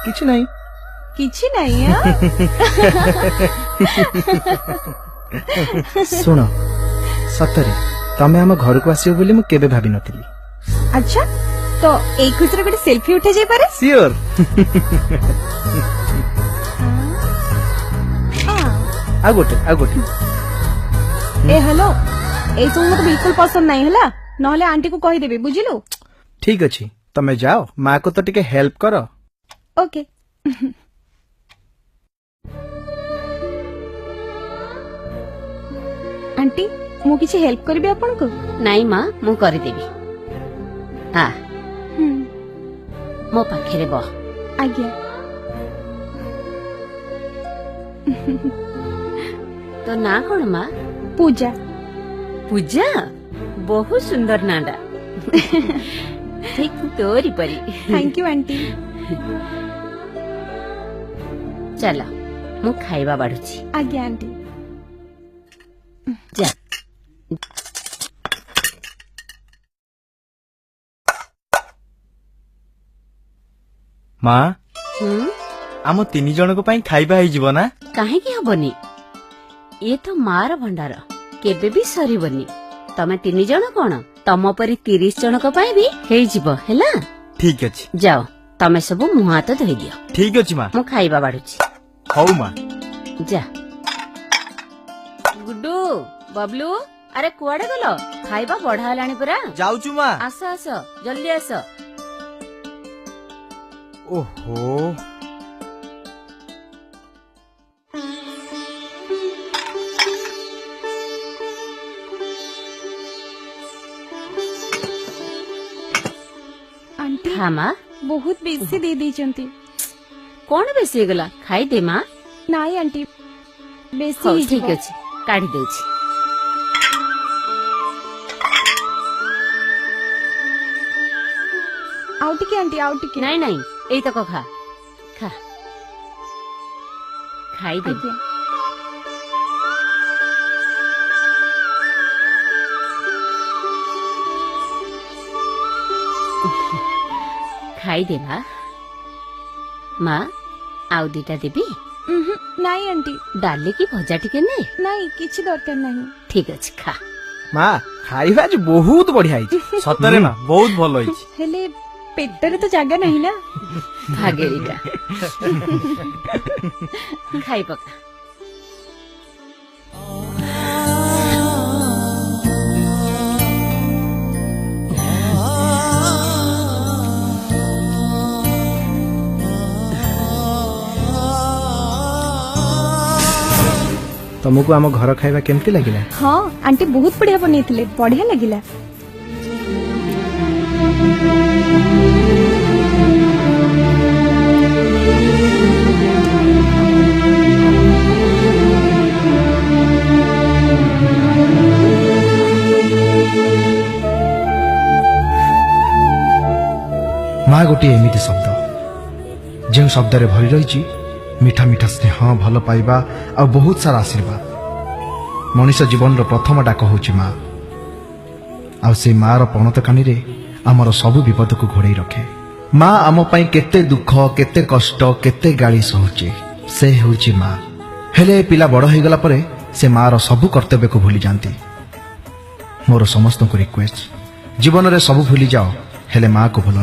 किछि नहीं किछि नहीं सुनो सतरे तमे आम घर को आसियो बोली मु केबे भाबी नथिली। अच्छा तो एक खुशी गोटे सेल्फी उठे जाई पारे सियोर आ गोटे ए हेलो ए सब मत बिल्कुल पसंद नहीं हला नहले आंटी को कहि देबे बुझिलु। ठीक अछि तमे जाओ माँ को तो टिके हेल्प करो। ओके आंटी मु किछि हेल्प करबे आपन को नाई माँ मु करि देबी। आ मो पाखेरे बह। आज्ञा तो ना कौन माँ? पूजा। पूजा बहुत सुंदर नाडा ठीक तोरी परी। Thank you aunty. चलो मु खाइबा बाढ़ुची। आज्ञा आंटी। जा माँ आम तीन जन को पाई खाइबा है जीव ना काहे की हबनी ये तो मार भंडार केबे भी सरीबनी। तमे तीन जन कोन तम परी 30 जन को पाई भी हेई जीव हैला। ठीक अछि जाओ तमे सब मुंह हाथ धोई दियो। ठीक अछि माँ मु खाइबा बाढ़ुची। हौ माँ जा गुड्डू बबलू अरे कुआडे गलो खाइबा बढ़ा हलानी परा। जाउचु माँ। आस आस जल्दी आस। ओहो आंटी हाँ माँ बहुत बेसी दे देचंती। कौन बेसी गला खाई दे माँ। नाई आंटी बेसी हौ ही ठीक जीव। अछि काढी देउछि। आउ टिके आंटी आउ टिके। नहीं नहीं एई तक खा खा खाई दे। आज्ञा खाई दे माँ। माँ आउ दीटा देबी। नाई आंटी डाली की भजा टिके ने नाई किछि दरकार नहीं। ठीक अछि खा। माँ खाइबा आज बहुत बढ़िया है सतरे माँ बहुत भल है। हेले पेटरे तो जागा नहीं ना। भागेरीटा खाई पका। तुमको आम घर खाइबा केमती लागिला? हाँ आंटी बहुत बढ़िया बनैथिले बढ़िया लागिला। माँ गोटे एमिति शब्द जो शब्द रे भरी रही मीठा मीठा स्नेह भल पाइबा आ बहुत सारा आशीर्वाद। मनीष जीवन रो प्रथम डाक होची माँ आ से माँ रो पणत कानी रे आमर सबु विपद को घोड़े रखे। माँ आम पई केते दुख केते कष्ट केते गाली सहूची से होची माँ। हेले पिला बड़ हो गला परे से माँ रो सबु कर्तव्य को भूली जाती। मोर समस्त को रिक्वेस्ट जीवन रे सबु भूली जाओ हेले माँ को भूल